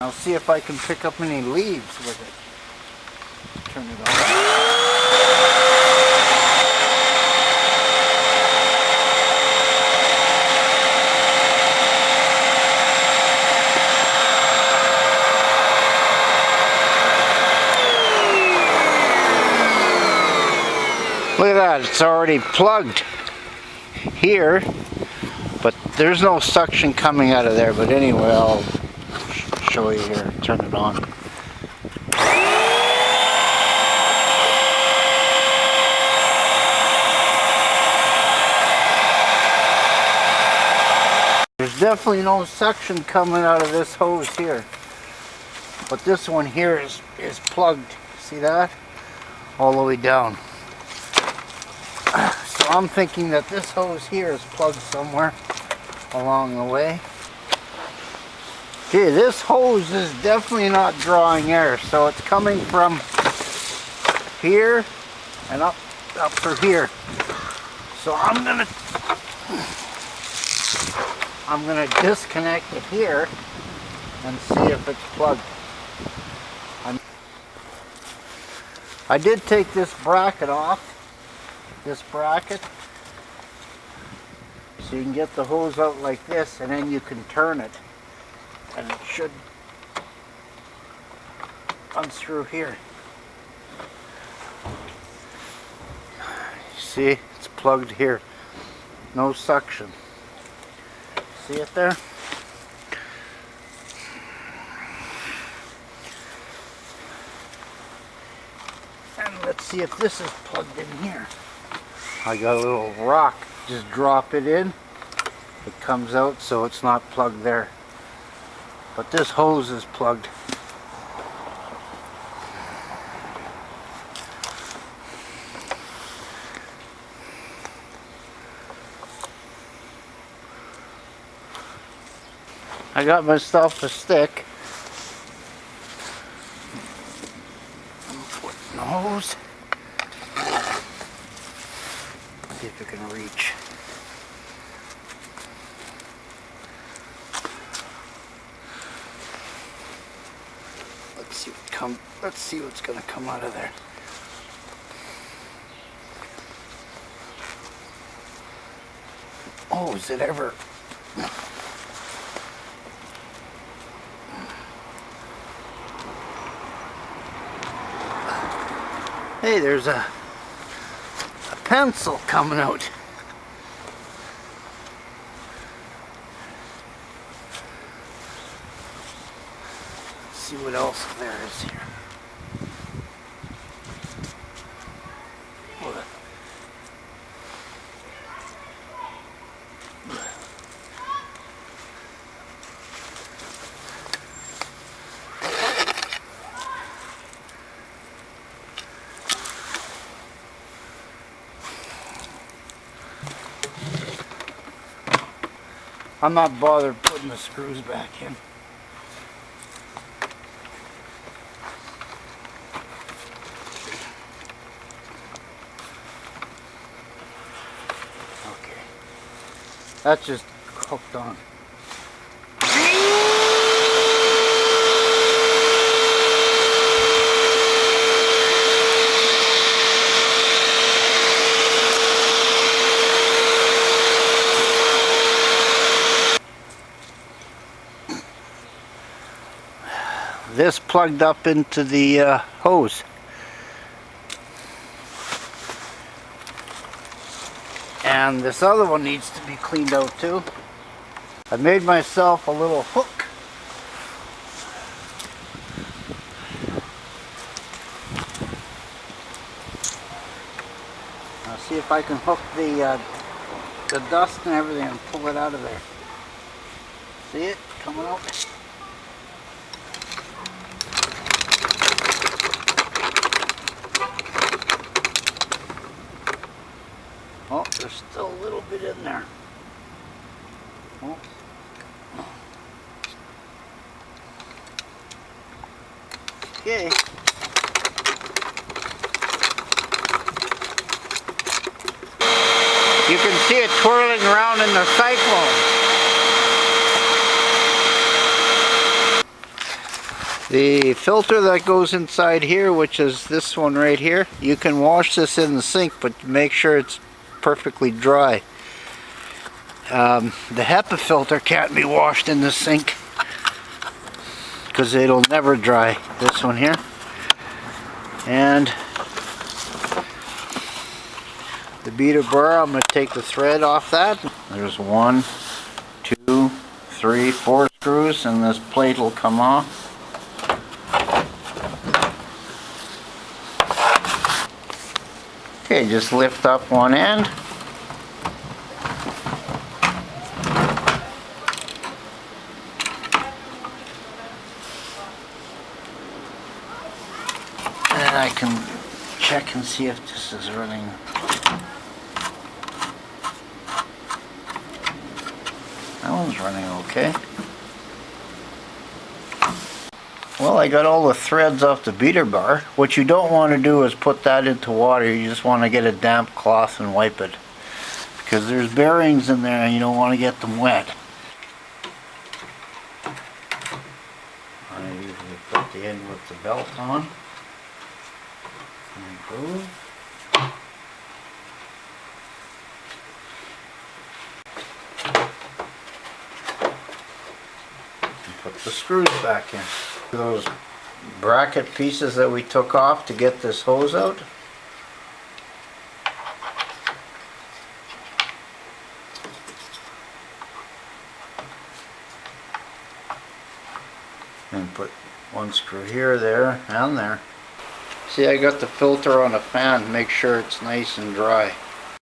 I'll see if I can pick up any leaves with it. Turn it on. Look at that, it's already plugged here, but there's no suction coming out of there. But anyway, I'll show you here. Turn it on. There's definitely no suction coming out of this hose here, but this one here is plugged. See that? All the way down. So I'm thinking that this hose here is plugged somewhere along the way. Okay, this hose is definitely not drawing air, so it's coming from here and up through here. So I'm gonna disconnect it here and see if it's plugged. I did take this bracket off. This bracket, so you can get the hose out like this, and then you can turn it, and it should unscrew here. See, it's plugged here, no suction. See it there? And let's see if this is plugged in here. I got a little rock, just drop it in, it comes out, so it's not plugged there. But this hose is plugged. I got myself a stick. I'm putting the hose. See if it can reach. Let's see what's gonna come out of there. Oh, is it ever? Hey, there's a pencil coming out. Let's see what else there is here. I'm not bothered putting the screws back in. Okay. That's just hooked on. This plugged up into the hose. And this other one needs to be cleaned out too. I made myself a little hook. I'll see if I can hook the dust and everything and pull it out of there. See it coming out? Oh, there's still a little bit in there. Oh. Okay. You can see it twirling around in the cyclone. The filter that goes inside here, which is this one right here, you can wash this in the sink, but make sure it's perfectly dry. The HEPA filter can't be washed in the sink because it'll never dry. This one here. And the beater bar, I'm going to take the thread off that. There's 1, 2, 3, 4 screws, and this plate will come off. Okay, just lift up one end. And then I can check and see if this is running. That one's running okay. Well, I got all the threads off the beater bar. What you don't want to do is put that into water. You just want to get a damp cloth and wipe it, because there's bearings in there and you don't want to get them wet. I usually put the end with the belt on. There you go. And put the screws back in. Those bracket pieces that we took off to get this hose out. And put one screw here, there, and there. See, I got the filter on a fan, make sure it's nice and dry.